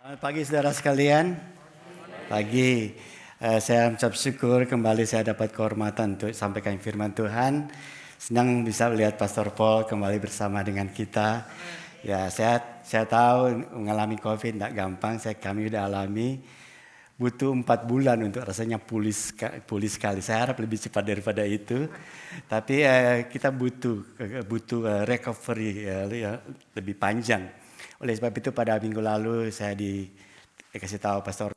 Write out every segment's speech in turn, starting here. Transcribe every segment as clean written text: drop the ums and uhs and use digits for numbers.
Selamat pagi saudara sekalian. Pagi. Saya ucap syukur kembali saya dapat kehormatan untuk sampaikan firman Tuhan. Senang bisa melihat Pastor Paul kembali bersama dengan kita. Ya, saya tahu mengalami COVID tidak gampang. Kami sudah alami. Butuh 4 bulan untuk rasanya pulih sekali. Saya harap lebih cepat daripada itu. Tapi kita butuh recovery lebih panjang. Oleh sebab itu pada minggu lalu saya dikasih tahu Pastor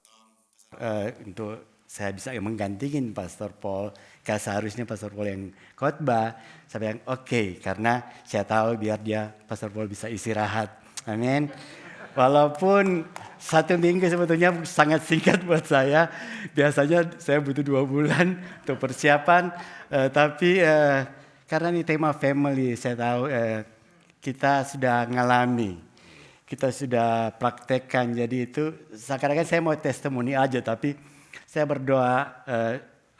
untuk saya bisa menggantikan Pastor Paul. Karena seharusnya Pastor Paul yang khotbah. Saya bilang oke, karena saya tahu biar Pastor Paul bisa istirahat. Amin. Walaupun 1 minggu sebetulnya sangat singkat buat saya. Biasanya saya butuh 2 bulan untuk persiapan. Tapi karena ini tema family, saya tahu kita sudah ngalami. Kita sudah praktekkan, jadi itu sekarang saya mau testimoni aja, tapi saya berdoa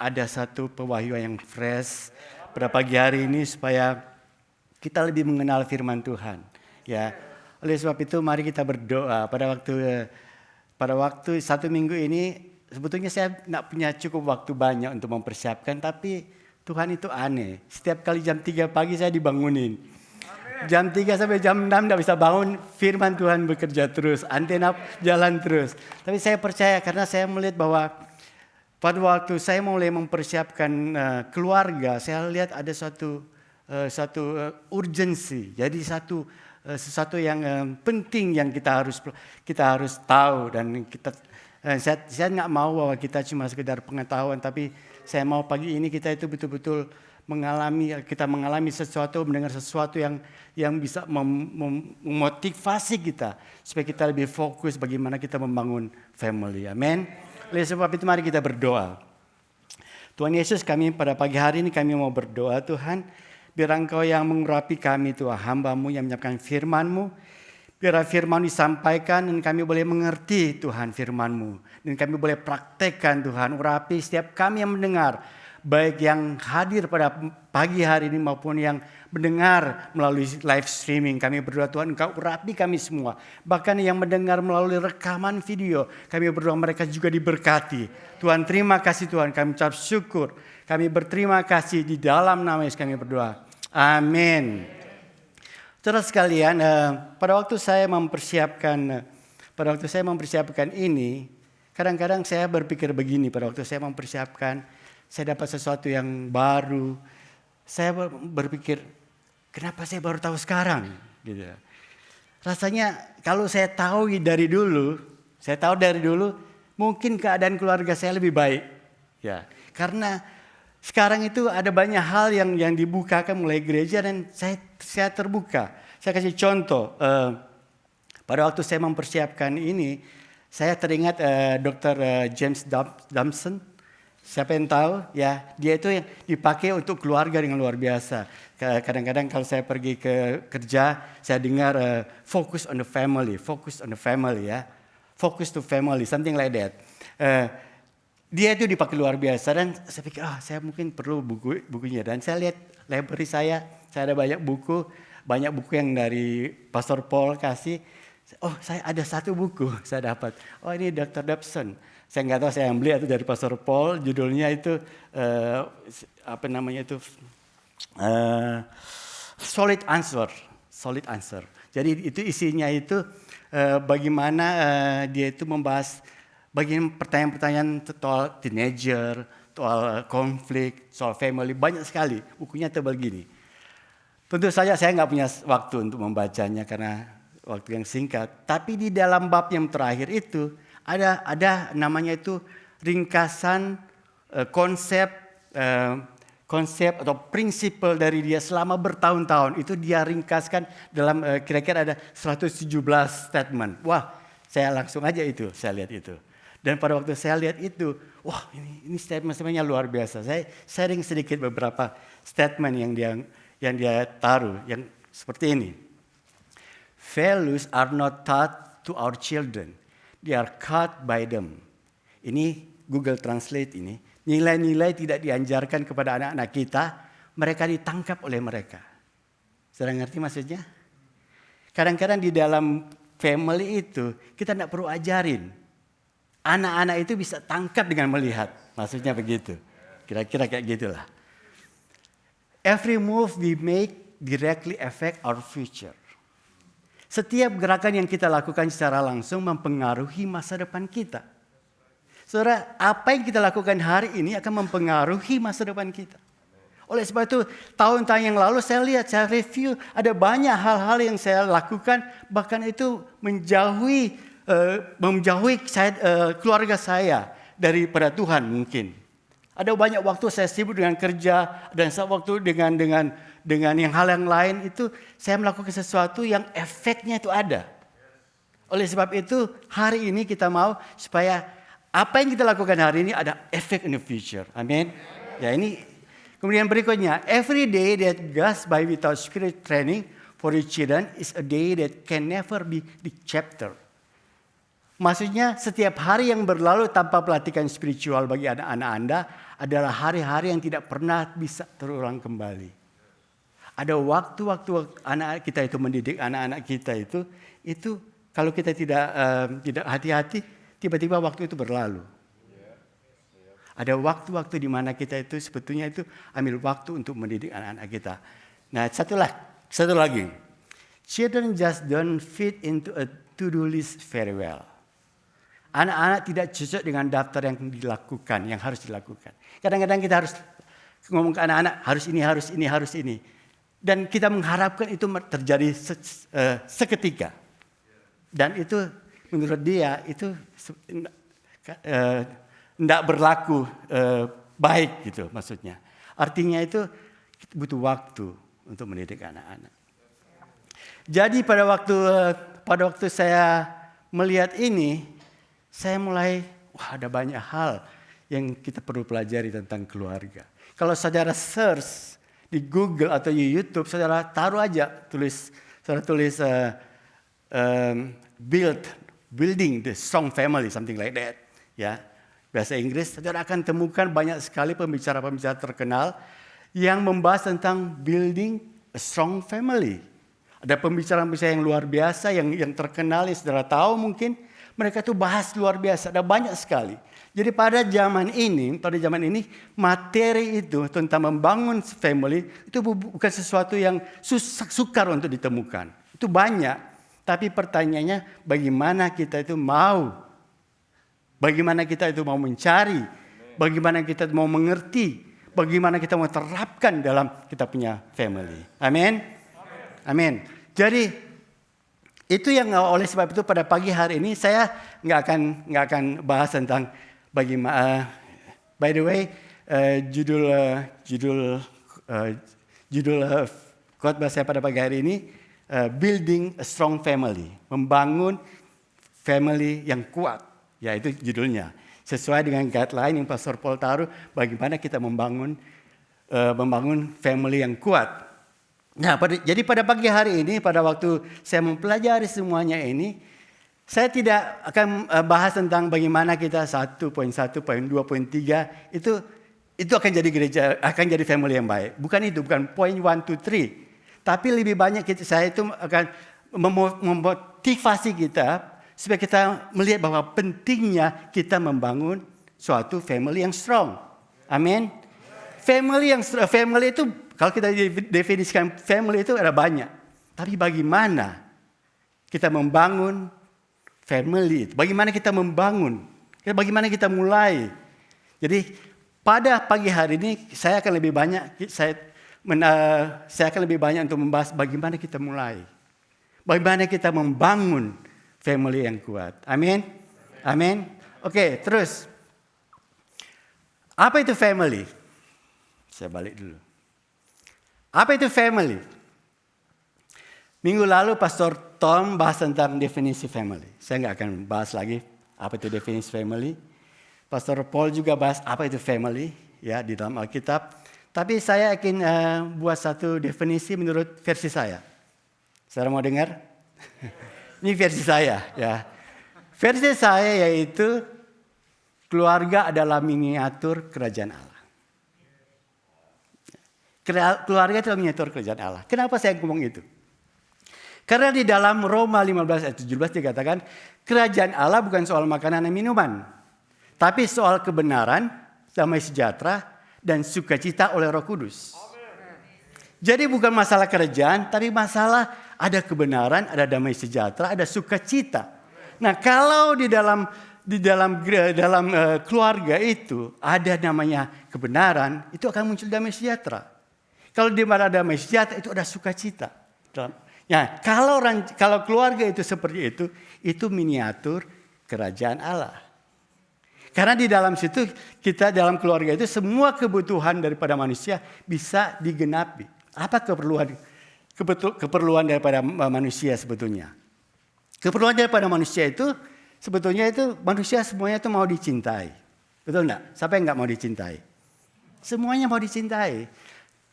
ada satu pewahyuan yang fresh pada pagi hari ini supaya kita lebih mengenal firman Tuhan. Ya, oleh sebab itu mari kita berdoa. Pada waktu 1 minggu ini sebetulnya saya tidak punya cukup waktu banyak untuk mempersiapkan, tapi Tuhan itu aneh. Setiap kali jam 3 pagi saya dibangunin. Jam 3 sampai jam 6 tidak bisa bangun, firman Tuhan bekerja terus, antena jalan terus. Tapi saya percaya karena saya melihat bahwa pada waktu saya mulai mempersiapkan keluarga, saya lihat ada satu urgensi. Jadi sesuatu yang penting yang kita harus tahu, dan saya nggak mau bahwa kita cuma sekedar pengetahuan, tapi saya mau pagi ini kita itu betul-betul mengalami sesuatu, mendengar sesuatu yang bisa memotivasi kita supaya kita lebih fokus bagaimana kita membangun family. Amin. Oleh sebab itu mari kita berdoa. Tuhan Yesus, kami pada pagi hari ini kami mau berdoa, Tuhan, biar Engkau yang mengurapi kami, Tuhan, hamba-Mu yang menyiapkan firman-Mu. Biar firman disampaikan dan kami boleh mengerti, Tuhan, firman-Mu. Dan kami boleh praktekkan, Tuhan, urapi setiap kami yang mendengar. Baik yang hadir pada pagi hari ini maupun yang mendengar melalui live streaming. Kami berdoa, Tuhan, Engkau urapi kami semua. Bahkan yang mendengar melalui rekaman video, kami berdoa mereka juga diberkati. Tuhan, terima kasih Tuhan, kami ucap syukur. Kami berterima kasih di dalam nama Yesus kami berdoa. Amin. Saudara sekalian, pada waktu saya mempersiapkan ini, kadang-kadang saya berpikir begini. Pada waktu saya mempersiapkan, saya dapat sesuatu yang baru. Saya berpikir, kenapa saya baru tahu sekarang? Gitu. Rasanya kalau saya tahu dari dulu, mungkin keadaan keluarga saya lebih baik. Ya, karena sekarang itu ada banyak hal yang dibukakan mulai gereja dan saya terbuka. Saya kasih contoh. Pada waktu saya mempersiapkan ini, saya teringat Dr. James Dobson. Siapa yang tahu? Ya, dia itu yang dipakai untuk keluarga dengan luar biasa. Kadang-kadang kalau saya pergi ke kerja, saya dengar focus on the family ya. Focus to family, something like that. Dia itu dipakai luar biasa dan saya pikir, saya mungkin perlu bukunya. Dan saya lihat library saya ada banyak buku yang dari Pastor Paul kasih. Saya ada satu buku saya dapat. Ini Dr. Dobson. Saya nggak tahu saya yang beli atau dari Pastor Paul. Judulnya itu Solid Answer. Jadi itu isinya itu bagaimana dia itu membahas bagian pertanyaan-pertanyaan soal teenager, soal konflik, soal family, banyak sekali. Bukunya tebal gini. Tentu saja saya nggak punya waktu untuk membacanya karena waktu yang singkat. Tapi di dalam bab yang terakhir itu ada namanya itu ringkasan konsep atau prinsipal dari dia selama bertahun-tahun. Itu dia ringkaskan dalam kira-kira ada 117 statement. Wah, saya langsung aja saya lihat itu. Dan pada waktu saya lihat itu, wah ini statement-statementnya luar biasa. Saya sharing sedikit beberapa statement yang dia taruh, yang seperti ini. Values are not taught to our children. They are caught by them. Ini Google Translate ini. Nilai-nilai tidak diajarkan kepada anak-anak kita, mereka ditangkap oleh mereka. Saudara ngerti maksudnya? Kadang-kadang di dalam family itu kita tidak perlu ajarin. Anak-anak itu bisa tangkap dengan melihat. Maksudnya begitu. Kira-kira kayak gitulah. Every move we make directly affect our future. Setiap gerakan yang kita lakukan secara langsung mempengaruhi masa depan kita. Saudara, apa yang kita lakukan hari ini akan mempengaruhi masa depan kita. Oleh sebab itu, tahun-tahun yang lalu saya lihat, saya review, ada banyak hal-hal yang saya lakukan, bahkan itu menjauhi keluarga saya daripada Tuhan mungkin. Ada banyak waktu saya sibuk dengan kerja dan waktu dengan yang hal yang lain itu saya melakukan sesuatu yang efeknya itu ada. Oleh sebab itu hari ini kita mau supaya apa yang kita lakukan hari ini ada efek in the future. Amin. Ya ini kemudian berikutnya, every day that goes by without spirit training for your children is a day that can never be the chapter. Maksudnya setiap hari yang berlalu tanpa pelatihan spiritual bagi anak-anak Anda adalah hari-hari yang tidak pernah bisa terulang kembali. Ada waktu-waktu anak kita itu mendidik anak-anak kita itu kalau kita tidak hati-hati, tiba-tiba waktu itu berlalu. Ada waktu-waktu di mana kita itu sebetulnya itu ambil waktu untuk mendidik anak-anak kita. Nah, satu lagi. Children just don't fit into a to-do list very well. Anak-anak tidak cocok dengan daftar yang dilakukan, yang harus dilakukan. Kadang-kadang kita harus ngomong ke anak-anak, harus ini. Dan kita mengharapkan itu terjadi seketika. Dan itu menurut dia itu tidak berlaku baik gitu maksudnya. Artinya itu butuh waktu untuk mendidik anak-anak. Jadi pada waktu saya melihat ini, saya mulai ada banyak hal yang kita perlu pelajari tentang keluarga. Kalau saudara search di Google atau di YouTube, saudara taruh aja tulis building the strong family, something like that, ya. Bahasa Inggris, saudara akan temukan banyak sekali pembicara-pembicara terkenal yang membahas tentang building a strong family. Ada pembicara-pembicara yang luar biasa, yang terkenal, yang saudara tahu mungkin. Mereka itu bahas luar biasa, ada banyak sekali. Jadi pada zaman ini materi itu tentang membangun family itu bukan sesuatu yang sukar untuk ditemukan. Itu banyak, tapi pertanyaannya bagaimana kita itu mau mencari, bagaimana kita mau mengerti, bagaimana kita mau terapkan dalam kita punya family. Amin. Amin. Jadi itu yang oleh sebab itu pada pagi hari ini saya nggak akan bahas tentang bagaimana. By the way, judul khotbah saya pada pagi hari ini building a strong family, membangun family yang kuat. Ya itu judulnya. Sesuai dengan guideline yang Pastor Paul taruh, bagaimana kita membangun family yang kuat. Nah, jadi pada pagi hari ini, pada waktu saya mempelajari semuanya ini, saya tidak akan bahas tentang bagaimana kita 1.1, poin 2, poin 3 itu akan jadi gereja, akan jadi family yang baik. Bukan itu, bukan poin 1, 2, 3. Tapi lebih banyak saya itu akan memotivasi kita supaya kita melihat bahwa pentingnya kita membangun suatu family yang strong. Amin. Family itu kalau kita definisikan family itu ada banyak. Tapi bagaimana kita membangun family itu? Bagaimana kita membangun? Bagaimana kita mulai? Jadi pada pagi hari ini saya akan lebih banyak untuk membahas bagaimana kita mulai. Bagaimana kita membangun family yang kuat. Amin. Amin. Oke, terus. Apa itu family? Saya balik dulu. Apa itu family? Minggu lalu Pastor Tom bahas tentang definisi family. Saya nggak akan bahas lagi apa itu definisi family. Pastor Paul juga bahas apa itu family ya di dalam Alkitab. Tapi saya akan buat satu definisi menurut versi saya. Saudara mau dengar? Ini versi saya ya. Versi saya yaitu keluarga adalah miniatur kerajaan Allah. Keluarga adalah miniatur kerajaan Allah. Kenapa saya ngomong itu? Karena di dalam Roma 15 ayat 17 dikatakan, kerajaan Allah bukan soal makanan dan minuman, tapi soal kebenaran, damai sejahtera, dan sukacita oleh Roh Kudus. Jadi bukan masalah kerajaan, tapi masalah ada kebenaran, ada damai sejahtera, ada sukacita. Nah, kalau di dalam keluarga itu ada namanya kebenaran, itu akan muncul damai sejahtera. Kalau di mana ada damai sejahtera, itu ada sukacita. Ya, kalau keluarga itu seperti itu miniatur kerajaan Allah. Karena di dalam situ kita dalam keluarga itu semua kebutuhan daripada manusia bisa digenapi. Apa keperluan daripada manusia sebetulnya? Keperluan daripada manusia itu sebetulnya itu manusia semuanya itu mau dicintai. Betul enggak? Siapa yang enggak mau dicintai? Semuanya mau dicintai.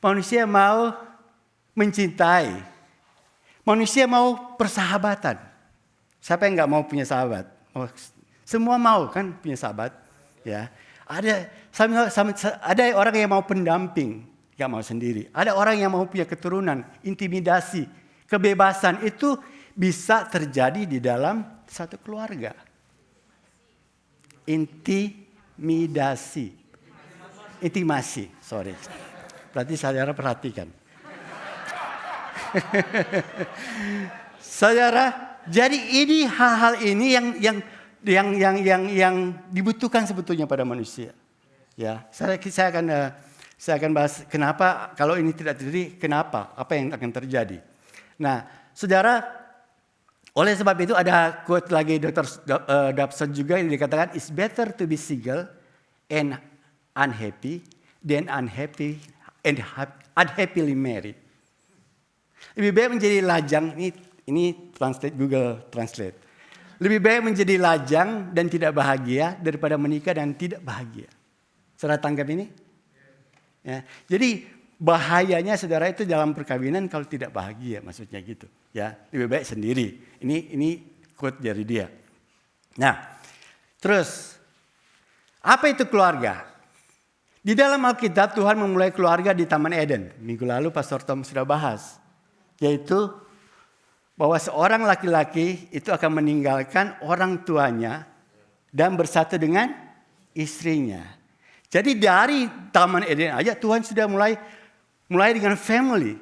Manusia mau mencintai. Manusia mau persahabatan. Siapa yang nggak mau punya sahabat? Semua mau kan punya sahabat. Ya, ada orang yang mau pendamping, nggak mau sendiri. Ada orang yang mau punya keturunan, intimidasi, kebebasan itu bisa terjadi di dalam satu keluarga. Intimasi. Sorry. Berarti saudara perhatikan. Saudara, jadi ini hal-hal ini yang dibutuhkan sebetulnya pada manusia. Ya, saya akan bahas kenapa kalau ini tidak terjadi, kenapa, apa yang akan terjadi. Nah, saudara, oleh sebab itu ada quote lagi Dr. Dobson juga yang dikatakan, it's better to be single and unhappy than unhappy and unhappily married. Lebih baik menjadi lajang, ini Google Translate. Lebih baik menjadi lajang dan tidak bahagia daripada menikah dan tidak bahagia. Saudara tangkap ini? Ya, jadi bahayanya saudara itu dalam perkawinan kalau tidak bahagia, maksudnya gitu. Ya, lebih baik sendiri. Ini quote dari dia. Nah, terus apa itu keluarga? Di dalam Alkitab Tuhan memulai keluarga di Taman Eden. Minggu lalu Pastor Tom sudah bahas. Yaitu bahwa seorang laki-laki itu akan meninggalkan orang tuanya dan bersatu dengan istrinya. Jadi dari Taman Eden aja Tuhan sudah mulai dengan family.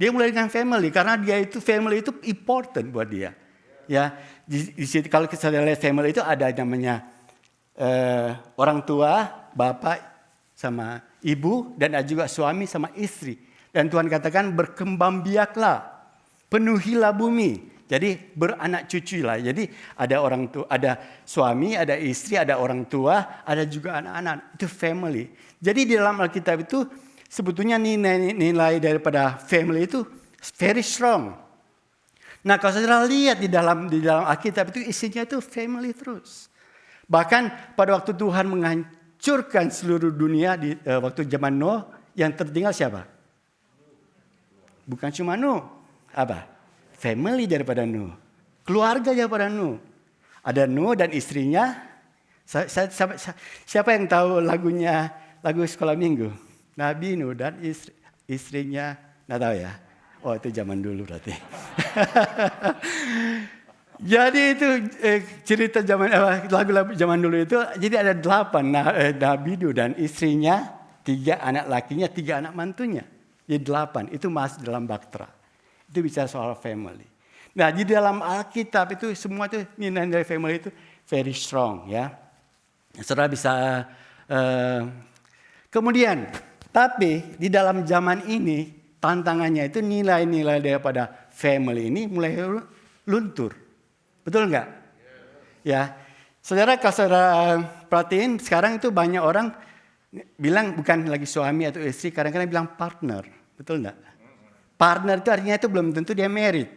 Dia mulai dengan family karena dia itu family itu important buat dia. Ya, di situ kalau kita lihat family itu ada namanya orang tua, bapak sama ibu dan ada juga suami sama istri. Dan Tuhan katakan berkembang biaklah, penuhilah bumi. Jadi beranak cucu lah. Jadi ada orang tua, ada suami, ada istri, ada orang tua, ada juga anak-anak. Itu family. Jadi di dalam Alkitab itu sebetulnya nilai daripada family itu very strong. Nah, kalau saudara lihat di dalam Alkitab itu isinya itu family terus. Bahkan pada waktu Tuhan menghancurkan seluruh dunia di waktu zaman Nuh, yang tertinggal siapa? Bukan cuma Nuh, apa? Family daripada Nuh, keluarga daripada Nuh. Ada Nuh dan istrinya. Siapa yang tahu lagu sekolah minggu? Nabi Nuh dan istrinya, nggak tahu ya? Oh itu zaman dulu berarti. Jadi itu cerita lagu zaman dulu itu. Jadi ada 8 Nabi Nuh dan istrinya, 3 anak lakinya, 3 anak mantunya. Jadi 8 itu masuk dalam Baktera. Itu bicara soal family. Nah di dalam Alkitab itu semua itu nilai dari family itu very strong ya. Saudara bisa kemudian, tapi di dalam zaman ini tantangannya itu nilai-nilai daripada family ini mulai luntur. Betul nggak? Ya, saudara kalau saudara perhatiin sekarang itu banyak orang bilang bukan lagi suami atau istri, kadang-kadang bilang partner. Betul enggak? Partner itu artinya itu belum tentu dia married.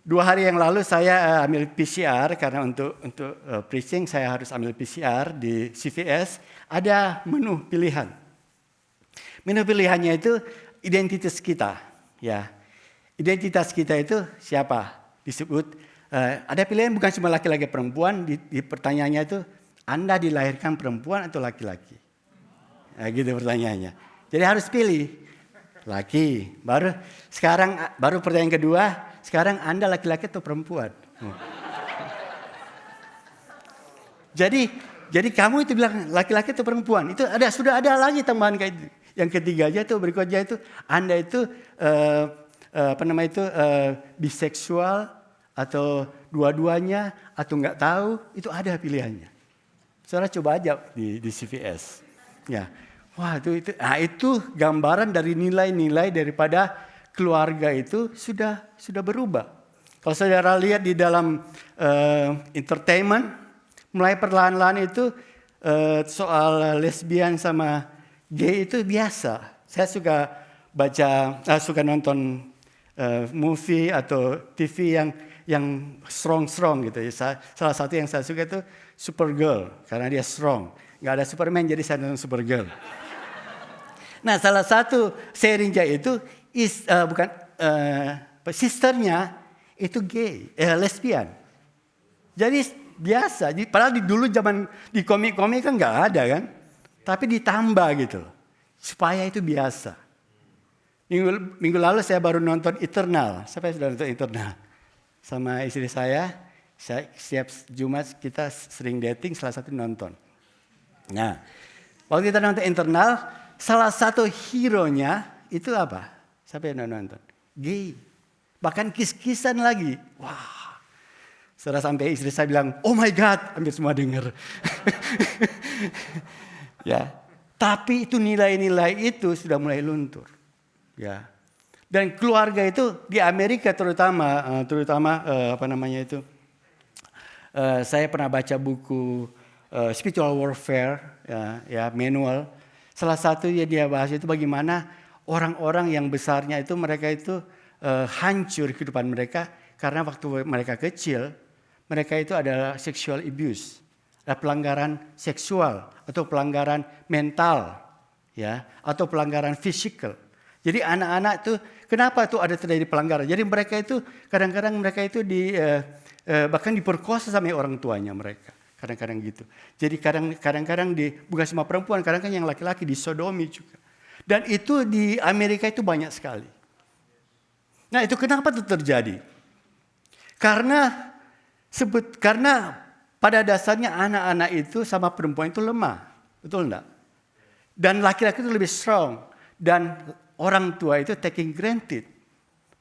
2 hari yang lalu saya ambil PCR karena untuk preaching saya harus ambil PCR di CVS. Ada menu pilihan. Menu pilihannya itu identitas kita. Ya, identitas kita itu siapa? Disebut ada pilihan bukan cuma laki-laki perempuan. Di pertanyaannya itu Anda dilahirkan perempuan atau laki-laki? Nah, gitu pertanyaannya. Jadi harus pilih laki. Baru pertanyaan kedua, sekarang Anda laki-laki atau perempuan. Jadi kamu itu bilang laki-laki atau perempuan. Itu sudah ada lagi tambahan kayak itu. Yang ketiga aja itu berikutnya itu Anda itu biseksual atau dua-duanya atau nggak tahu, itu ada pilihannya. Saudara coba aja di CVS. Ya. Wah, itu gambaran dari nilai-nilai daripada keluarga itu sudah berubah. Kalau saudara lihat di dalam entertainment, mulai perlahan-lahan itu soal lesbian sama gay itu biasa. Saya suka nonton movie atau TV yang strong gitu. Salah satu yang saya suka itu Supergirl karena dia strong. Nggak ada Superman jadi saya nonton Supergirl. Nah, salah satu serinya itu sisternya itu gay, lesbian. Jadi biasa. Padahal dulu zaman di komik-komik kan nggak ada kan. Tapi ditambah gitu. Supaya itu biasa. Minggu lalu saya baru nonton Eternal. Siapa yang sudah nonton Eternal? Sama istri saya setiap Jumat kita sering dating, salah satu nonton. Nah, waktu kita nonton Eternal, salah satu hero-nya itu apa? Siapa yang nonton? Gay. Bahkan kiss-kissan lagi. Wah. Setelah sampai istri saya bilang, oh my God, hampir semua dengar. Ya. Tapi itu nilai-nilai itu sudah mulai luntur. Ya. Dan keluarga itu di Amerika terutama saya pernah baca buku Spiritual Warfare ya manual. Salah satu yang dia bahas itu bagaimana orang-orang yang besarnya itu mereka itu hancur kehidupan mereka karena waktu mereka kecil mereka itu adalah sexual abuse, ada pelanggaran seksual atau pelanggaran mental ya atau pelanggaran fisikal. Jadi anak-anak itu kenapa tuh ada terjadi pelanggaran? Jadi mereka itu kadang-kadang mereka itu bahkan diperkosa sama orang tuanya mereka. Kadang-kadang gitu. Jadi kadang-kadang bukan cuma perempuan, kadang-kadang yang laki-laki disodomi juga. Dan itu di Amerika itu banyak sekali. Nah, itu kenapa itu terjadi? Karena pada dasarnya anak-anak itu sama perempuan itu lemah. Betul enggak? Dan laki-laki itu lebih strong. Dan orang tua itu taking granted.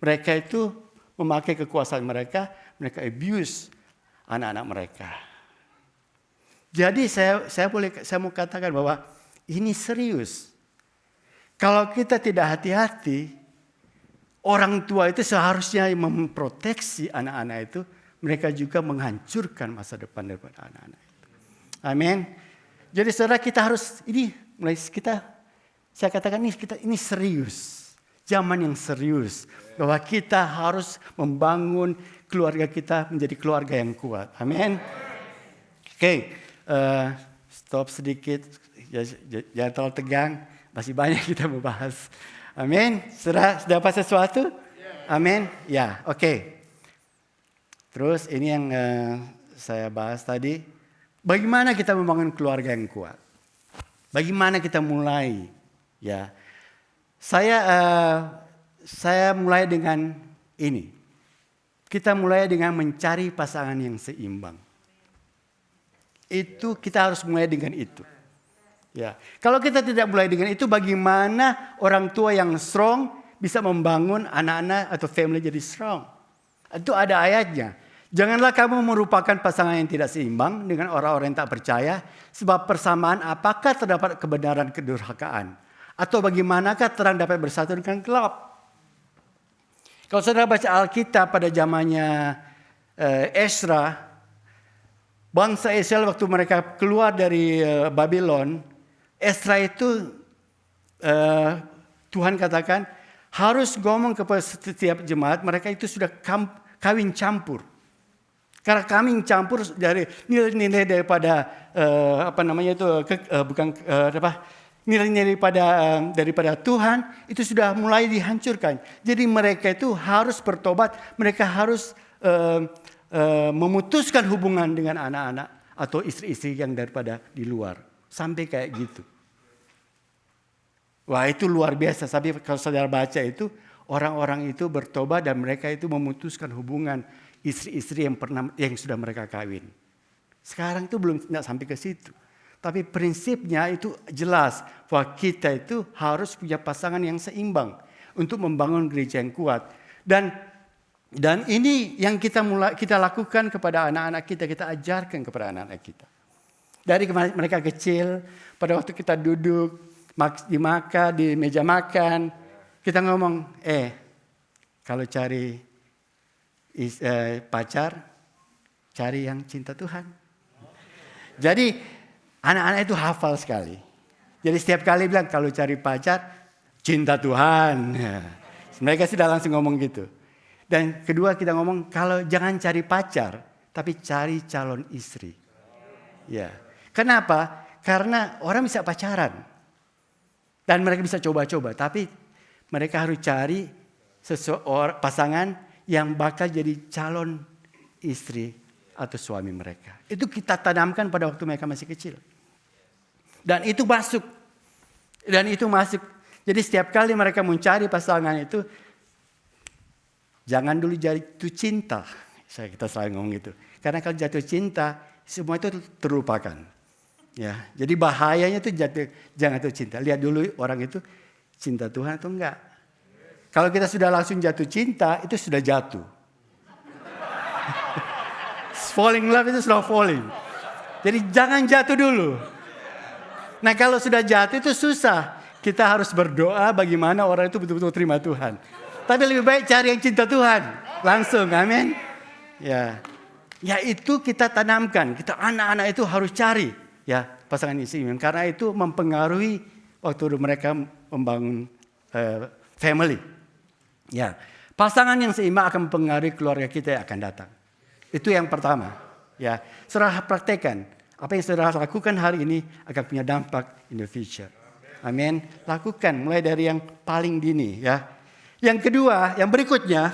Mereka itu memakai kekuasaan mereka abuse anak-anak mereka. Jadi saya mau katakan bahwa ini serius. Kalau kita tidak hati-hati, orang tua itu seharusnya memproteksi anak-anak itu, mereka juga menghancurkan masa depan daripada anak-anak itu. Amin. Jadi saudara kita harus saya katakan ini serius. Zaman yang serius. Bahwa kita harus membangun keluarga kita menjadi keluarga yang kuat. Amin. Oke, stop sedikit. Jangan terlalu tegang. Masih banyak kita membahas. Amin. Sudah dapat sesuatu? Amin. Ya, oke. Terus ini yang saya bahas tadi. Bagaimana kita membangun keluarga yang kuat? Bagaimana kita mulai? Ya, saya mulai dengan ini. Kita mulai dengan mencari pasangan yang seimbang. Itu kita harus mulai dengan itu. Ya, kalau kita tidak mulai dengan itu, bagaimana orang tua yang strong bisa membangun anak-anak atau family jadi strong? Itu ada ayatnya. Janganlah kamu merupakan pasangan yang tidak seimbang dengan orang-orang yang tak percaya, sebab persamaan apakah terdapat kebenaran kedurhakaan? Atau bagaimanakah terang dapat bersatu dengan gelap? Kalau saudara baca Alkitab pada zamannya Ezra, bangsa Israel waktu mereka keluar dari Babylon, Ezra itu Tuhan katakan harus ngomong kepada setiap jemaat mereka itu sudah kawin campur. Karena kawin campur dari nilai-nilai daripada nilai-nilai daripada Tuhan itu sudah mulai dihancurkan. Jadi mereka itu harus bertobat, mereka harus memutuskan hubungan dengan anak-anak atau istri-istri yang daripada di luar. Sampai kayak gitu. Wah, itu luar biasa. Tapi kalau saudara baca itu, orang-orang itu bertobat dan mereka itu memutuskan hubungan istri-istri yang sudah mereka kawin. Sekarang itu belum tidak sampai ke situ. Tapi prinsipnya itu jelas bahwa kita itu harus punya pasangan yang seimbang untuk membangun gereja yang kuat. Dan ini yang kita lakukan kepada anak-anak kita ajarkan kepada anak-anak kita. Dari mereka kecil, pada waktu kita duduk di meja makan, kita ngomong, kalau cari pacar, cari yang cinta Tuhan. Jadi anak-anak itu hafal sekali. Jadi setiap kali bilang kalau cari pacar, cinta Tuhan. Mereka sudah langsung ngomong gitu. Dan kedua kita ngomong kalau jangan cari pacar, tapi cari calon istri. Ya. Kenapa? Karena orang bisa pacaran. Dan mereka bisa coba-coba. Tapi mereka harus cari pasangan yang bakal jadi calon istri atau suami mereka. Itu kita tanamkan pada waktu mereka masih kecil. Dan itu masuk. Jadi setiap kali mereka mencari pasangan itu, jangan dulu jatuh cinta. Kita selalu ngomong gitu. Karena kalau jatuh cinta, semua itu terlupakan. Ya, jadi bahayanya itu jangan jatuh cinta. Lihat dulu orang itu cinta Tuhan atau enggak. Kalau kita sudah langsung jatuh cinta, itu sudah jatuh. Falling in love itu sudah falling. Jadi jangan jatuh dulu. Nah kalau sudah jatuh itu susah. Kita harus berdoa bagaimana orang itu betul-betul terima Tuhan. Tapi lebih baik cari yang cinta Tuhan. Langsung, amin. Ya itu kita tanamkan. Kita anak-anak itu harus cari ya pasangan istri. Karena itu mempengaruhi waktu mereka membangun family. Ya, pasangan yang seimbang akan mempengaruhi keluarga kita yang akan datang. Itu yang pertama. Ya, saudara praktekkan. Apa yang saudara lakukan hari ini akan punya dampak in the future. Amin. Lakukan mulai dari yang paling dini ya. Yang kedua, yang berikutnya,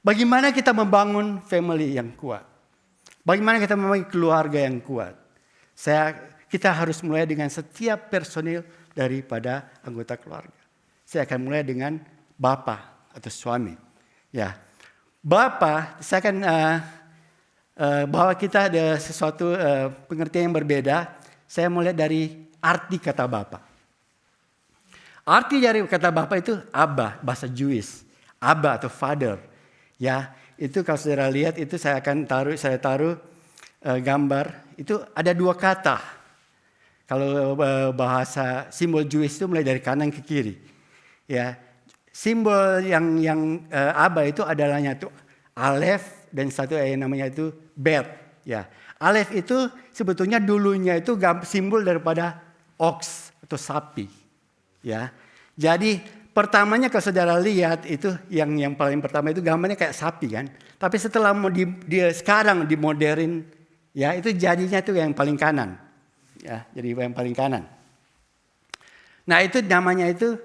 bagaimana kita membangun family yang kuat? Bagaimana kita membangun keluarga yang kuat? Kita harus mulai dengan setiap personil daripada anggota keluarga. Saya akan mulai dengan bapa atau suami. Ya, bapa, saya akan bahwa kita ada sesuatu pengertian yang berbeda. Saya mulai dari arti kata bapa. Arti dari kata bapa itu Abba, bahasa Jewish. Abba atau father. Ya, itu kalau saudara lihat itu saya taruh gambar. Itu ada dua kata. Kalau bahasa simbol Jewish itu mulai dari kanan ke kiri. Ya, simbol yang Abba itu adalahnya itu Alef dan satu yang namanya itu Bet. Ya, Alef itu sebetulnya dulunya itu simbol daripada ox atau sapi. Ya, jadi pertamanya kalau saudara lihat itu yang paling pertama itu gambarnya kayak sapi kan. Tapi setelah sekarang dimoderin, ya itu jadinya itu yang paling kanan. Ya, jadi yang paling kanan. Nah itu namanya itu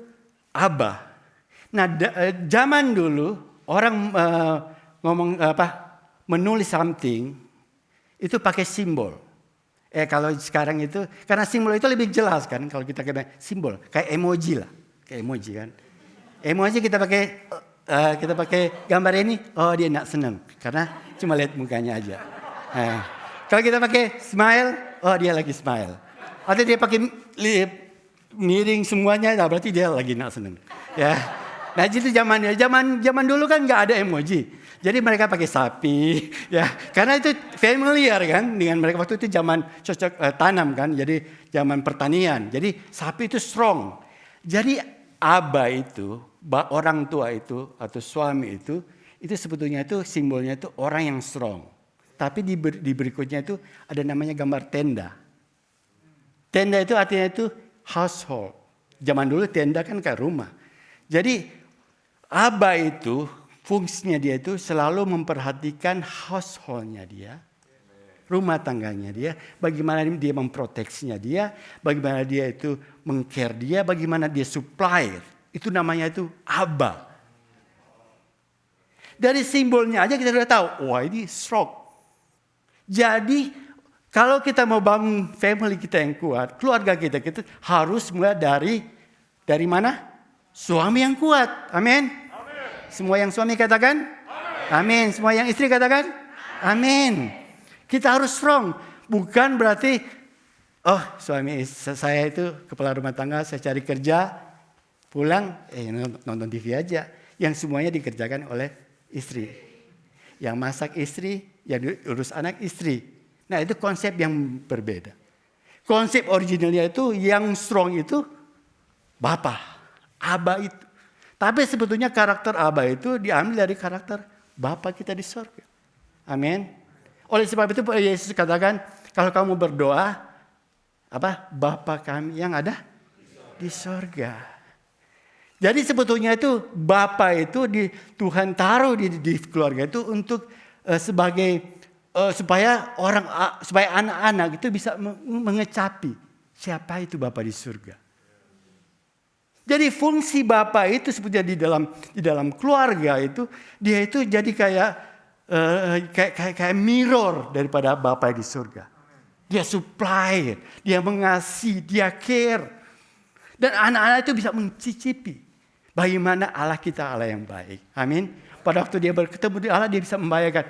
Abba. Nah zaman dulu orang menulis something itu pakai simbol. Kalau sekarang itu karena simbol itu lebih jelas kan kalau kita kena simbol kayak emoji lah, kayak emoji kan. Emoji kita pakai gambar ini, oh dia nak senang karena cuma lihat mukanya aja. Kalau kita pakai smile, oh dia lagi smile. Atau dia pakai miring semuanya, nah berarti dia lagi nak senang. Ya, nah itu zaman dulu kan nggak ada emoji. Jadi mereka pakai sapi, ya, karena itu familiar kan dengan mereka waktu itu zaman cocok tanam kan, jadi zaman pertanian. Jadi sapi itu strong. Jadi Abba itu, orang tua itu atau suami itu sebetulnya itu simbolnya itu orang yang strong. Tapi di berikutnya itu ada namanya gambar tenda. Tenda itu artinya itu household. Zaman dulu tenda kan kayak rumah. Jadi Abba itu fungsinya dia itu selalu memperhatikan household-nya dia, rumah tangganya dia, bagaimana dia memproteksinya dia, bagaimana dia itu meng-care dia, bagaimana dia supply. Itu namanya itu Abba. Dari simbolnya aja kita sudah tahu, wah ini strong. Jadi kalau kita mau bangun family kita yang kuat, keluarga kita harus mulai dari mana? Suami yang kuat. Amin. Semua yang suami katakan? Amin. Semua yang istri katakan? Amin. Kita harus strong. Bukan berarti, oh suami saya itu kepala rumah tangga, saya cari kerja, pulang, nonton TV aja. Yang semuanya dikerjakan oleh istri. Yang masak istri, yang urus anak istri. Nah itu konsep yang berbeda. Konsep originalnya itu yang strong itu Bapa, Aba itu. Tapi sebetulnya karakter Aba itu diambil dari karakter Bapa kita di surga. Amin. Oleh sebab itu Yesus katakan, kalau kamu berdoa, Bapa kami yang ada di surga. Jadi sebetulnya itu Bapa itu Tuhan taruh di keluarga itu untuk sebagai supaya anak-anak itu bisa mengecapi siapa itu Bapa di surga. Jadi fungsi Bapa itu sebetulnya di dalam keluarga itu dia itu jadi kayak mirror daripada Bapa di surga. Dia supply, dia mengasihi, dia care. Dan anak-anak itu bisa mencicipi bagaimana Allah kita Allah yang baik. Amin. Pada waktu dia bertemu dengan Allah dia bisa membayangkan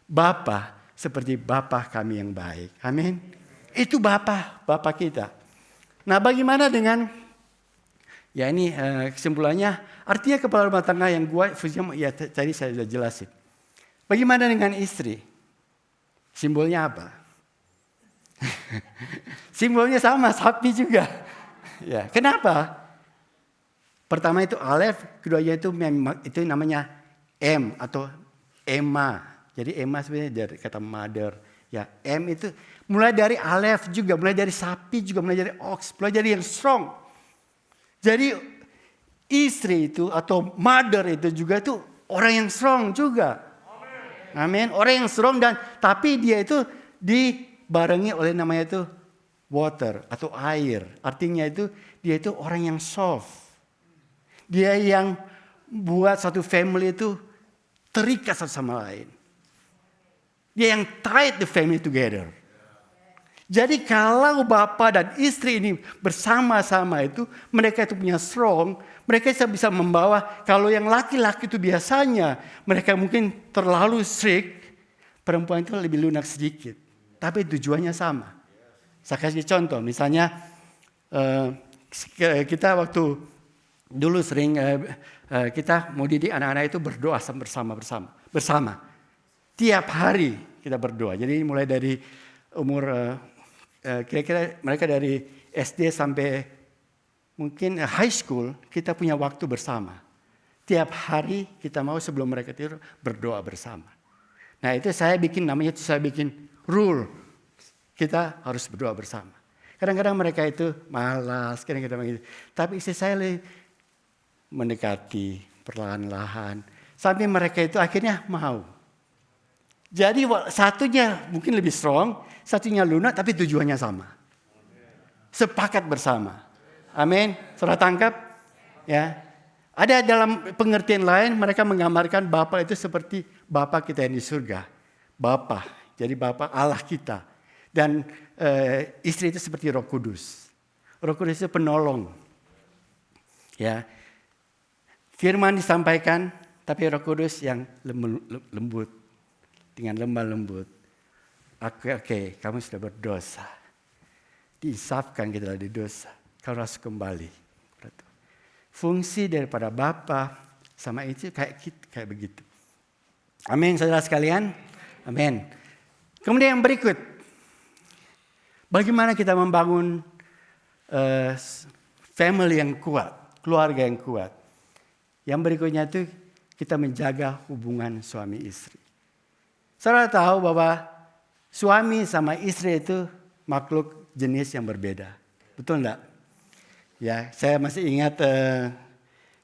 Bapa seperti Bapa kami yang baik. Amin. Itu Bapa kita. Nah bagaimana dengan, ya ini kesimpulannya, artinya kepala rumah tangga yang ya tadi saya sudah jelasin. Bagaimana dengan istri? Simbolnya apa? Simbolnya sama, sapi juga. Ya, kenapa? Pertama itu Alef, keduanya itu namanya M atau Ema. Jadi Ema sebenarnya dari kata mother. Ya, M itu mulai dari Alef juga, mulai dari sapi juga, mulai dari ox, mulai dari yang strong. Jadi istri itu atau mother itu juga itu orang yang strong juga. Amin. Orang yang strong tapi dia itu dibarengi oleh namanya itu water atau air. Artinya itu dia itu orang yang soft. Dia yang buat satu family itu terikat satu sama lain. Dia yang tied the family together. Jadi kalau bapak dan istri ini bersama-sama itu, mereka itu punya strong, mereka bisa membawa, kalau yang laki-laki itu biasanya, mereka mungkin terlalu strict, perempuan itu lebih lunak sedikit. Tapi tujuannya sama. Saya kasih contoh, misalnya kita waktu dulu sering, kita mau didik anak-anak itu berdoa bersama. Tiap hari kita berdoa. Jadi mulai dari umur kira-kira mereka dari SD sampai mungkin high school kita punya waktu bersama. Tiap hari kita mau sebelum mereka tidur berdoa bersama. Nah itu saya bikin rule. Kita harus berdoa bersama. Kadang-kadang mereka itu malas, kadang-kadang begitu. Tapi istri saya mendekati perlahan-lahan sampai mereka itu akhirnya mau. Jadi satunya mungkin lebih strong, satunya lunak tapi tujuannya sama. Sepakat bersama. Amin. Saudara tangkap? Ya. Ada dalam pengertian lain mereka menggambarkan Bapa itu seperti Bapa kita yang di surga. Bapa. Jadi Bapa Allah kita. Dan istri itu seperti Roh Kudus. Roh Kudus itu penolong. Ya. Firman disampaikan tapi Roh Kudus yang lembut. Dengan lemah lembut. Oke, kamu sudah berdosa. Diinsafkan kita dari dosa. Kau harus kembali. Fungsi daripada Bapa sama itu kayak begitu. Amin, saudara sekalian. Amin. Kemudian yang berikut. Bagaimana kita membangun family yang kuat. Keluarga yang kuat. Yang berikutnya itu kita menjaga hubungan suami istri. Saudara tahu bahwa suami sama istri itu makhluk jenis yang berbeda. Betul enggak? Ya, saya masih ingat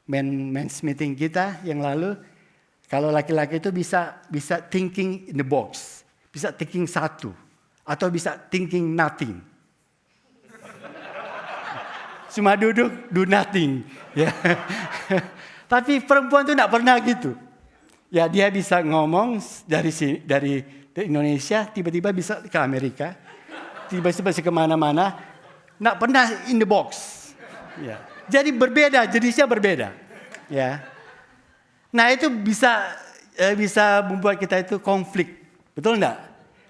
men's meeting kita yang lalu. Kalau laki-laki itu bisa thinking in the box. Bisa thinking satu. Atau bisa thinking nothing. Cuma duduk, do nothing. Ya. Tapi perempuan itu enggak pernah gitu. Ya dia bisa ngomong dari Indonesia tiba-tiba bisa ke Amerika, tiba-tiba bisa kemana-mana, nggak pernah in the box. Ya. Jadi berbeda, jenisnya berbeda. Ya. Nah itu bisa membuat kita itu konflik. Betul enggak?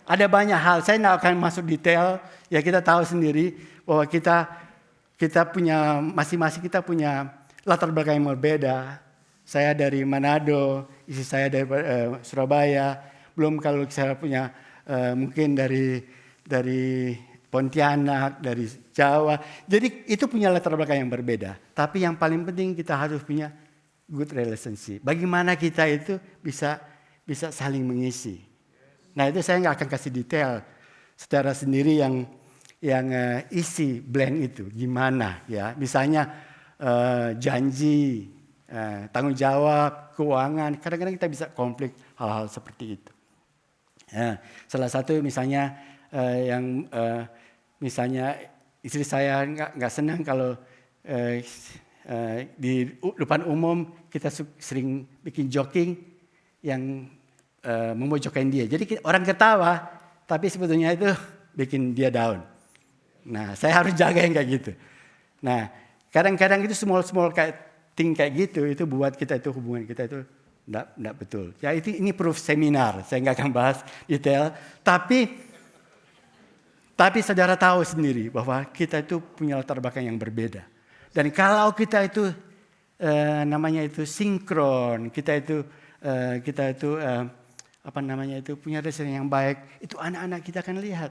Ada banyak hal, saya enggak akan masuk detail. Ya kita tahu sendiri bahwa kita punya, masing-masing kita punya latar belakang yang berbeda. Saya dari Manado, istri saya dari Surabaya. Belum kalau saya punya mungkin dari Pontianak, dari Jawa. Jadi itu punya latar belakang yang berbeda. Tapi yang paling penting kita harus punya good relationship. Bagaimana kita itu bisa saling mengisi. Nah itu saya nggak akan kasih detail secara sendiri yang isi blank itu gimana ya. Misalnya janji, tanggung jawab, keuangan. Kadang-kadang kita bisa konflik hal-hal seperti itu. Salah satu misalnya misalnya istri saya nggak senang kalau di depan umum kita sering bikin joking yang memojokkan dia. Jadi orang ketawa, tapi sebetulnya itu bikin dia down. Nah, saya harus jaga yang kayak gitu. Nah, kadang-kadang itu small kayak thing kayak gitu, itu buat kita itu hubungan kita itu enggak betul. Ya ini proof seminar, saya nggak akan bahas detail. Tapi saudara tahu sendiri bahwa kita itu punya latar belakang yang berbeda. Dan kalau kita itu namanya itu sinkron, kita itu punya dasar yang baik, itu anak-anak kita akan lihat.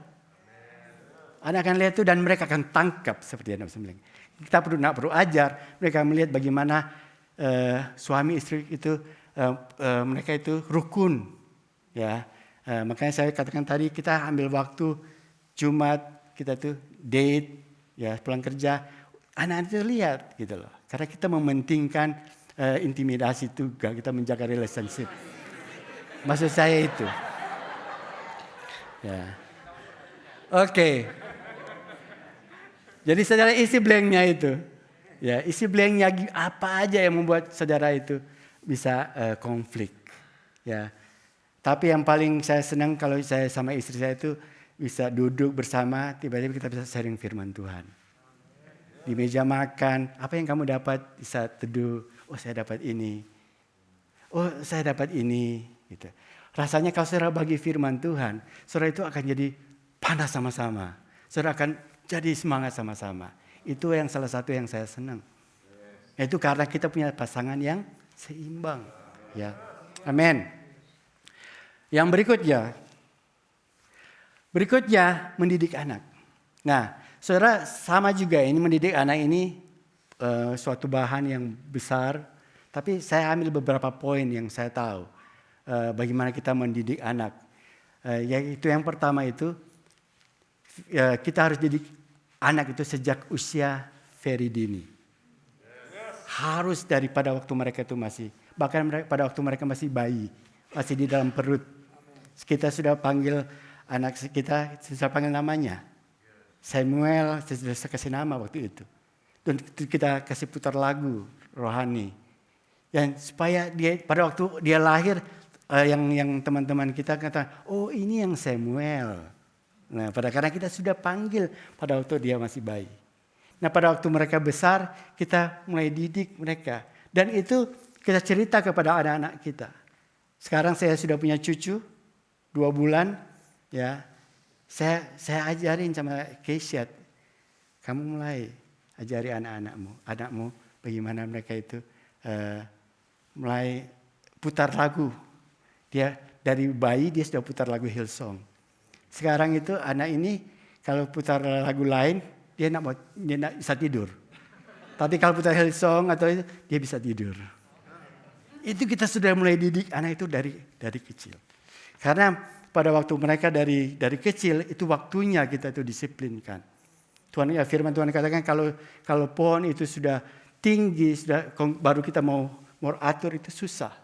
Anak akan lihat itu dan mereka akan tangkap seperti yang saya bilang. Kita perlu ajar mereka melihat bagaimana suami istri itu mereka itu rukun, ya. Makanya saya katakan tadi kita ambil waktu Jumat kita tuh date, ya pulang kerja, anak-anak itu lihat gitu loh. Karena kita mementingkan intimidasi itu, kita menjaga relationship. Maksud saya itu. Ya. Oke. Jadi saudara isi blanknya itu. Ya, isi blanknya apa aja yang membuat saudara itu bisa konflik. Ya. Tapi yang paling saya senang kalau saya sama istri saya itu bisa duduk bersama, tiba-tiba kita bisa sharing firman Tuhan. Di meja makan, apa yang kamu dapat? Bisa teduh, oh saya dapat ini. Oh saya dapat ini. Gitu. Rasanya kalau saudara bagi firman Tuhan, saudara itu akan jadi panas sama-sama. Saudara akan jadi semangat sama-sama. Itu yang salah satu yang saya senang. Itu karena kita punya pasangan yang seimbang. Ya, amin. Yang berikutnya mendidik anak. Nah, saudara sama juga ini mendidik anak ini suatu bahan yang besar. Tapi saya ambil beberapa poin yang saya tahu bagaimana kita mendidik anak. Yaitu yang pertama itu kita harus didik anak itu sejak usia very dini. Harus daripada waktu mereka itu bahkan pada waktu mereka masih bayi, masih di dalam perut. Kita sudah panggil anak kita, sudah panggil namanya. Samuel, sudah kasih nama waktu itu. Dan kita kasih putar lagu rohani. Yang supaya dia pada waktu dia lahir, yang teman-teman kita kata, oh ini yang Samuel. Nah, karena kita sudah panggil pada waktu dia masih bayi. Nah, pada waktu mereka besar, kita mulai didik mereka. Dan itu kita cerita kepada anak-anak kita. Sekarang saya sudah punya cucu, 2 bulan. Ya, saya ajarin sama Keisha, kamu mulai ajari anakmu bagaimana mereka itu mulai putar lagu. Dia dari bayi dia sudah putar lagu Hillsong. Sekarang itu anak ini kalau putar lagu lain dia nak bisa tidur. Tapi kalau putar Hillsong atau itu dia bisa tidur. Itu kita sudah mulai didik anak itu dari kecil. Karena pada waktu mereka dari kecil itu waktunya kita itu disiplinkan. Firman Tuhan katakan kalau pohon itu sudah tinggi, baru kita mau atur itu susah.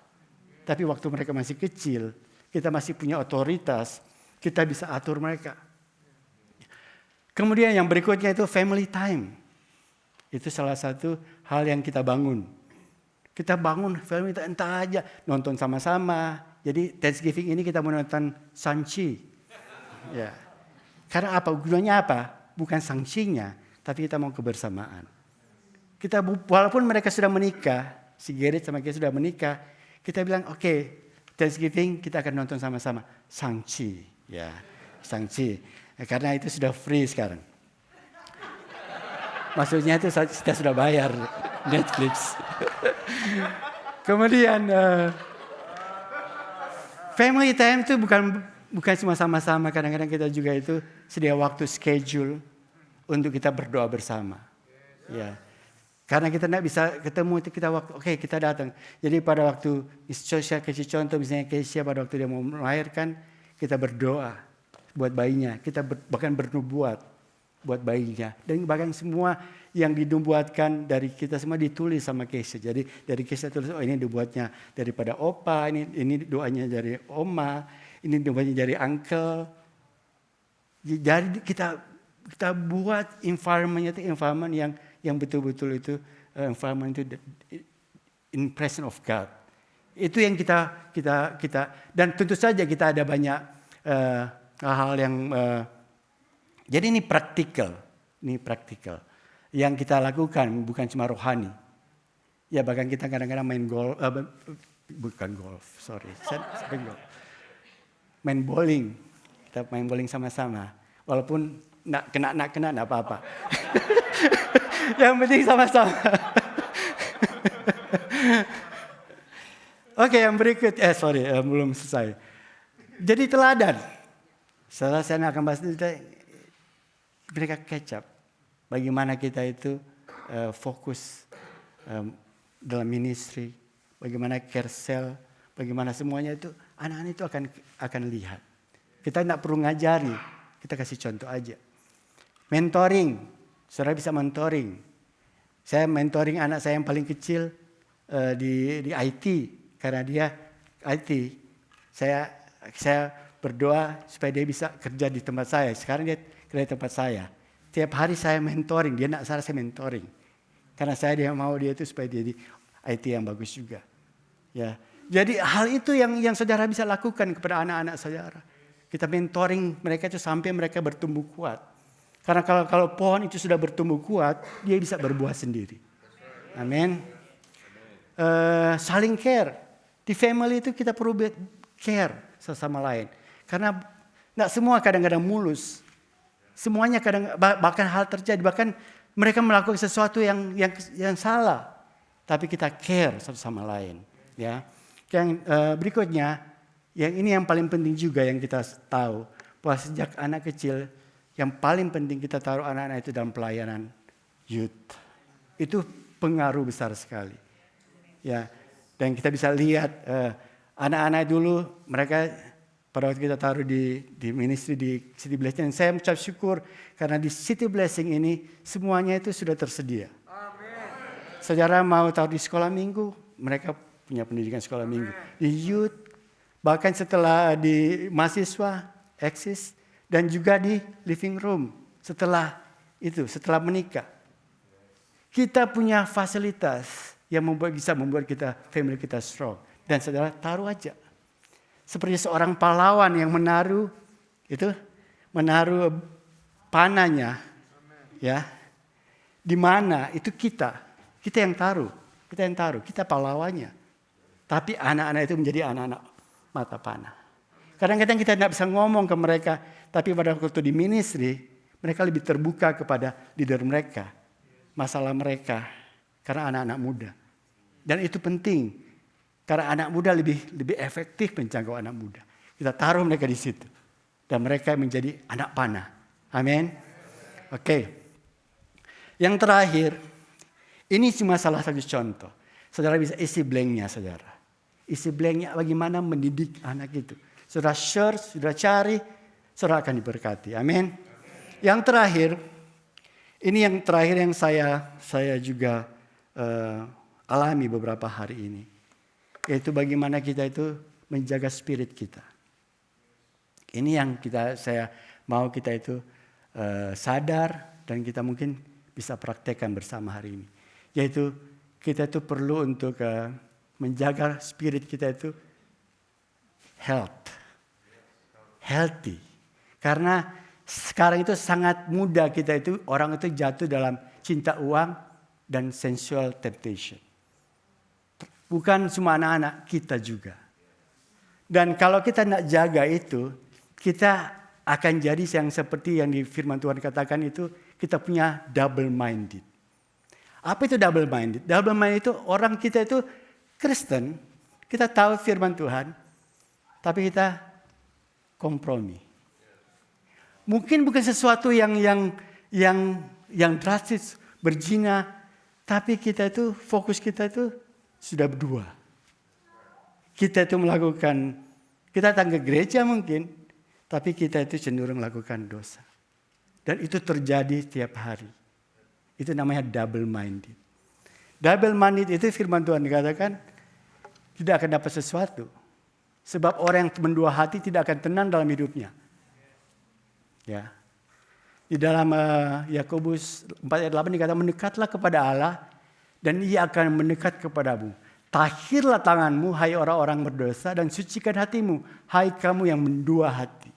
Tapi waktu mereka masih kecil, kita masih punya otoritas. Kita bisa atur mereka. Kemudian yang berikutnya itu family time. Itu salah satu hal yang kita bangun. Kita bangun family time, entah aja nonton sama-sama. Jadi Thanksgiving ini kita menonton Shang-Chi. Ya. Karena apa? Gunanya apa? Bukan sanksinya, tapi kita mau kebersamaan. Walaupun mereka sudah menikah, si Gerrit sama kita sudah menikah, kita bilang oke, Thanksgiving kita akan nonton sama-sama Shang-Chi, ya Shang-Chi, karena itu sudah free sekarang. Maksudnya itu kita sudah bayar Netflix. Kemudian family time itu bukan cuma sama-sama, kadang-kadang kita juga itu sedia waktu schedule untuk kita berdoa bersama, ya. Karena kita tidak bisa ketemu, kita kita datang. Jadi pada waktu Keisha kasih contoh, misalnya Keisha pada waktu dia mau melahirkan, kita berdoa buat bayinya. Kita bahkan bernubuat buat bayinya. Dan bahkan semua yang dinubuatkan dari kita semua ditulis sama Keisha. Jadi dari Keisha tulis, ini dibuatnya daripada opa, ini doanya dari oma, ini doanya dari uncle. Jadi kita buat environment-nya itu environment yang betul-betul itu environment itu in presence of God. Itu yang kita dan tentu saja kita ada banyak hal yang jadi ini praktikal yang kita lakukan, bukan cuma rohani. Ya bahkan kita kadang-kadang main golf, main bowling. Kita main bowling sama-sama, walaupun nak kena enggak apa-apa. Yang penting sama-sama. Oke, yang berikut. Belum selesai. Jadi teladan. Setelah saya akan bahas itu, mereka catch up. Bagaimana kita itu fokus dalam ministry. Bagaimana care cell. Bagaimana semuanya itu. Anak-anak itu akan lihat. Kita tidak perlu ngajari. Kita kasih contoh aja. Mentoring. Saudara bisa mentoring. Saya mentoring anak saya yang paling kecil di IT. Karena dia IT. Saya berdoa supaya dia bisa kerja di tempat saya. Sekarang dia kerja di tempat saya. Tiap hari saya mentoring. Dia nak salah saya mentoring. Karena dia mau dia itu supaya dia di IT yang bagus juga. Ya. Jadi hal itu yang saudara bisa lakukan kepada anak-anak saudara. Kita mentoring mereka itu sampai mereka bertumbuh kuat. Karena kalau pohon itu sudah bertumbuh kuat, dia bisa berbuah sendiri. Amin. Saling care. Di family itu kita perlu care sesama lain. Karena tidak semua kadang-kadang mulus. Semuanya bahkan hal terjadi. Bahkan mereka melakukan sesuatu yang salah. Tapi kita care satu sama lain. Ya. Yang berikutnya, ini yang paling penting juga yang kita tahu. Bahwa sejak anak kecil, yang paling penting kita taruh anak-anak itu dalam pelayanan youth. Itu pengaruh besar sekali. Ya, dan kita bisa lihat anak-anak dulu mereka pada waktu kita taruh di ministry di City Blessing. Saya mengucap syukur karena di City Blessing ini semuanya itu sudah tersedia. Amen. Saudara mau taruh di sekolah minggu, mereka punya pendidikan sekolah minggu. Di youth, bahkan setelah di mahasiswa, eksis. Dan juga di living room setelah menikah. Kita punya fasilitas yang bisa membuat family kita strong. Dan saudara taruh aja. Seperti seorang pahlawan yang menaruh panahnya. Ya. Di mana itu kita yang taruh. Kita pahlawannya. Tapi anak-anak itu menjadi anak-anak mata panah. Kadang-kadang kita tidak bisa ngomong ke mereka. Tapi pada waktu di ministry, mereka lebih terbuka kepada leader mereka. Masalah mereka. Karena anak-anak muda. Dan itu penting. Karena anak muda lebih efektif menjangkau anak muda. Kita taruh mereka di situ. Dan mereka menjadi anak panah. Amin. Oke. Yang terakhir. Ini cuma salah satu contoh. Saudara bisa isi blanknya saudara. Isi blanknya bagaimana mendidik anak itu. Saudara search, saudara cari, saudara akan diberkati. Amin. Yang terakhir, ini yang terakhir yang saya juga alami beberapa hari ini. Yaitu bagaimana kita itu menjaga spirit kita. Ini yang saya mau kita itu sadar dan kita mungkin bisa praktekkan bersama hari ini. Yaitu kita itu perlu untuk menjaga spirit kita itu healthy. Karena sekarang itu sangat mudah kita itu orang itu jatuh dalam cinta uang, dan sensual temptation. Bukan cuma anak-anak, kita juga. Dan kalau kita tidak jaga itu, kita akan jadi yang seperti yang di firman Tuhan katakan itu, kita punya double minded. Apa itu double minded? Double minded itu orang kita itu Kristen, kita tahu firman Tuhan, tapi kita kompromi. Mungkin bukan sesuatu yang drastis, berzina, tapi kita itu fokus kita itu sudah berdua. Kita itu melakukan, kita datang ke gereja mungkin, tapi kita itu cenderung melakukan dosa. Dan itu terjadi setiap hari. Itu namanya double minded. Double minded itu firman Tuhan dikatakan tidak akan dapat sesuatu. Sebab orang yang mendua hati tidak akan tenang dalam hidupnya. Ya. Di dalam Yakobus 4 ayat 8 dikatakan mendekatlah kepada Allah dan Ia akan mendekat kepadamu. Tahirlah tanganmu, hai orang-orang berdosa, dan sucikan hatimu, hai kamu yang mendua hati.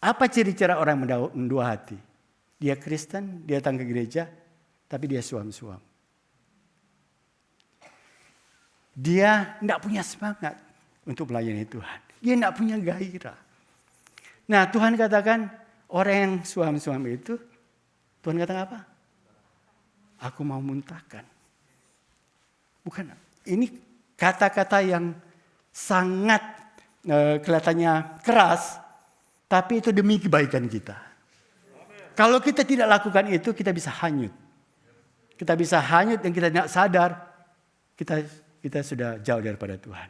Apa ciri-ciri orang yang mendua hati? Dia Kristen, dia datang ke gereja, tapi dia suam-suam. Dia tidak punya semangat untuk melayani Tuhan. Dia tidak punya gairah. Nah, Tuhan katakan orang yang suam-suam itu, Tuhan katakan apa? Aku mau muntahkan. Bukan, ini kata-kata yang sangat kelihatannya keras, tapi itu demi kebaikan kita. Kalau kita tidak lakukan itu, kita bisa hanyut. Kita bisa hanyut dan kita tidak sadar, kita sudah jauh daripada Tuhan.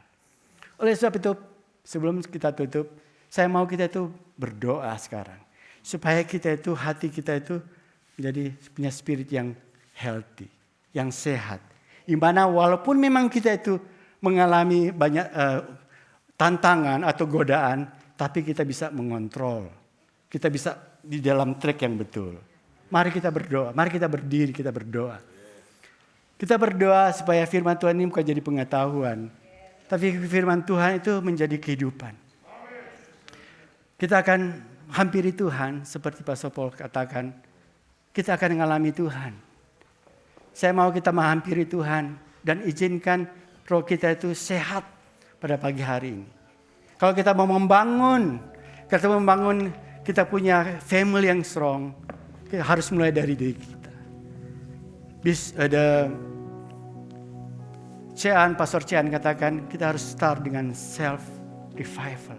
Oleh sebab itu, sebelum kita tutup, saya mau kita itu berdoa sekarang. Supaya kita itu, hati kita itu menjadi punya spirit yang healthy, yang sehat. Di mana walaupun memang kita itu mengalami banyak tantangan atau godaan, tapi kita bisa mengontrol. Kita bisa di dalam track yang betul. Mari kita berdoa, mari kita berdiri, kita berdoa. Kita berdoa supaya firman Tuhan ini bukan jadi pengetahuan, tapi firman Tuhan itu menjadi kehidupan. Kita akan hampiri Tuhan seperti Pastor Paul katakan, kita akan mengalami Tuhan. Saya mau kita menghampiri Tuhan dan izinkan roh kita itu sehat pada pagi hari ini. Kalau kita mau membangun, kita punya family yang strong, kita harus mulai dari diri kita. Ada Pastor Cian katakan kita harus start dengan self revival.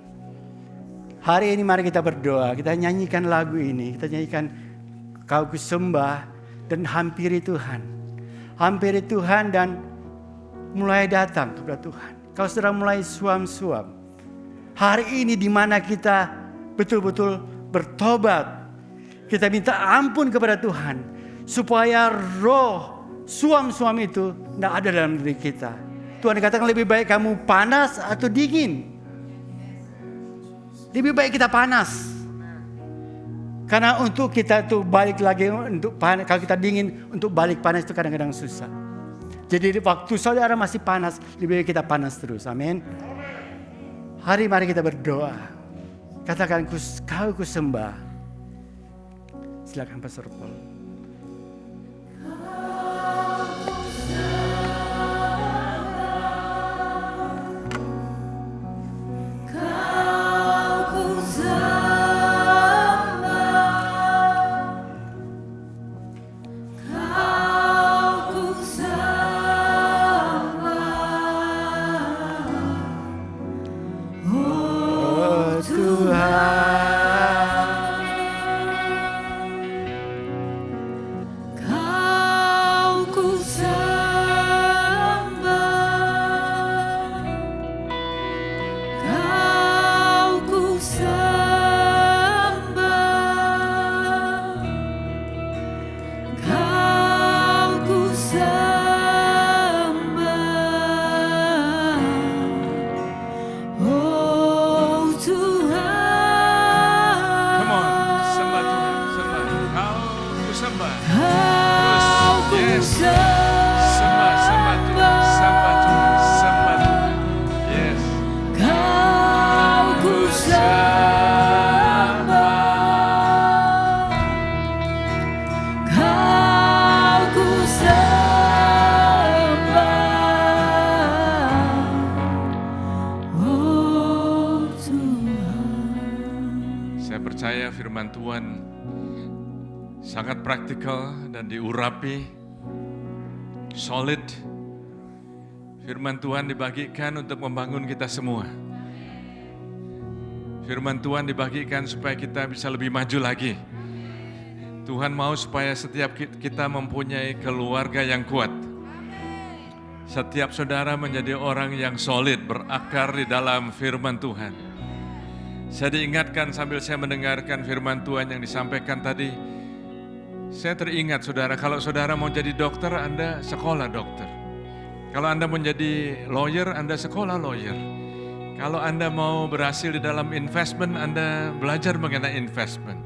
Hari ini mari kita berdoa, kita nyanyikan lagu ini, kita nyanyikan Kau Kusembah dan hampiri Tuhan. Hampiri Tuhan dan mulai datang kepada Tuhan. Kau sedang mulai suam-suam. Hari ini di mana kita betul-betul bertobat. Kita minta ampun kepada Tuhan. Supaya roh suam-suam itu tidak ada dalam diri kita. Tuhan katakan lebih baik kamu panas atau dingin. Lebih baik kita panas. Karena untuk kita tuh balik lagi untuk panas, kalau kita dingin untuk balik panas itu kadang-kadang susah. Jadi waktu saudara masih panas, lebih baik kita panas terus. Amin. Mari kita berdoa. Katakan kau kusembah. Silakan Pastor Paul. Tuhan sangat praktikal dan diurapi, solid. Firman Tuhan dibagikan untuk membangun kita semua. Firman Tuhan dibagikan supaya kita bisa lebih maju lagi. Tuhan mau supaya setiap kita mempunyai keluarga yang kuat. Setiap saudara menjadi orang yang solid, berakar di dalam firman Tuhan. Saya diingatkan sambil saya mendengarkan firman Tuhan yang disampaikan tadi. Saya teringat saudara, kalau saudara mau jadi dokter, Anda sekolah dokter. Kalau Anda menjadi lawyer, Anda sekolah lawyer. Kalau Anda mau berhasil di dalam investment, Anda belajar mengenai investment.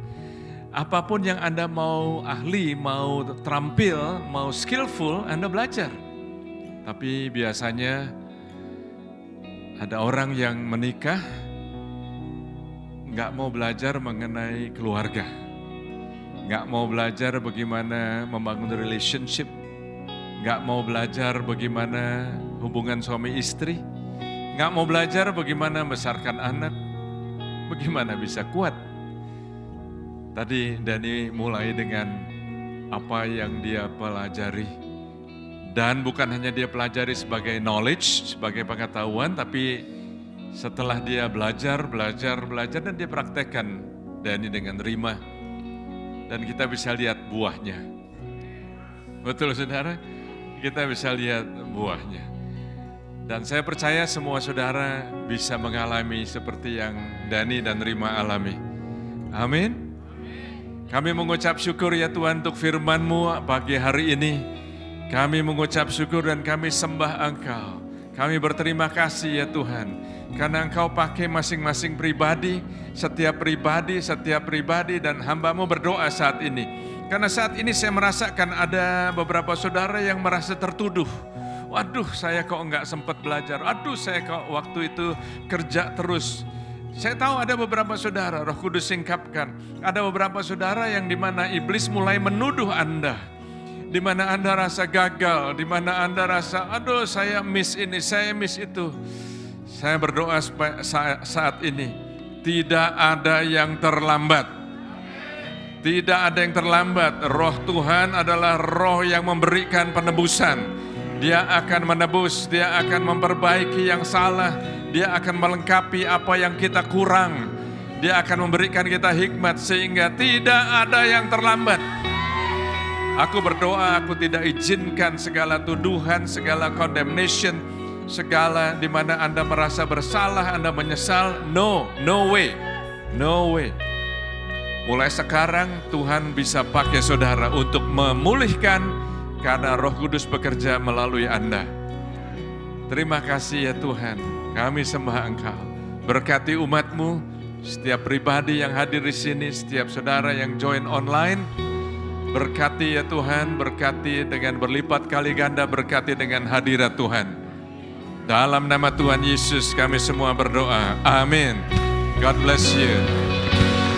Apapun yang Anda mau ahli, mau terampil, mau skillful, Anda belajar. Tapi biasanya ada orang yang menikah, nggak mau belajar mengenai keluarga. Nggak mau belajar bagaimana membangun relationship. Nggak mau belajar bagaimana hubungan suami istri. Nggak mau belajar bagaimana membesarkan anak. Bagaimana bisa kuat. Tadi Dani mulai dengan apa yang dia pelajari. Dan bukan hanya dia pelajari sebagai knowledge, sebagai pengetahuan, tapi setelah dia belajar dan dia praktekkan Dani dengan rima. Dan kita bisa lihat buahnya. Betul saudara? Kita bisa lihat buahnya. Dan saya percaya semua saudara bisa mengalami seperti yang Dani dan Rima alami. Amin. Kami mengucap syukur ya Tuhan untuk firman-Mu pagi hari ini. Kami mengucap syukur dan kami sembah Engkau. Kami berterima kasih ya Tuhan. Karena Engkau pakai masing-masing pribadi, setiap pribadi dan hamba-Mu berdoa saat ini. Karena saat ini saya merasakan ada beberapa saudara yang merasa tertuduh. Waduh, saya kok enggak sempat belajar. Aduh, saya kok waktu itu kerja terus. Saya tahu ada beberapa saudara, Roh Kudus singkapkan. Ada beberapa saudara yang dimana iblis mulai menuduh Anda. Di mana Anda rasa gagal, di mana Anda rasa, aduh saya miss ini, saya miss itu. Saya berdoa saat ini, tidak ada yang terlambat. Tidak ada yang terlambat. Roh Tuhan adalah roh yang memberikan penebusan. Dia akan menebus, dia akan memperbaiki yang salah. Dia akan melengkapi apa yang kita kurang. Dia akan memberikan kita hikmat sehingga tidak ada yang terlambat. Aku berdoa, aku tidak izinkan segala tuduhan, segala condemnation, segala di mana Anda merasa bersalah, Anda menyesal. No way. Mulai sekarang Tuhan bisa pakai saudara untuk memulihkan karena Roh Kudus bekerja melalui Anda. Terima kasih ya Tuhan, kami sembah Engkau. Berkati umat-Mu, setiap pribadi yang hadir di sini, setiap saudara yang join online. Berkati ya Tuhan, berkati dengan berlipat kali ganda, berkati dengan hadirat Tuhan. Dalam nama Tuhan Yesus kami semua berdoa. Amin. God bless you.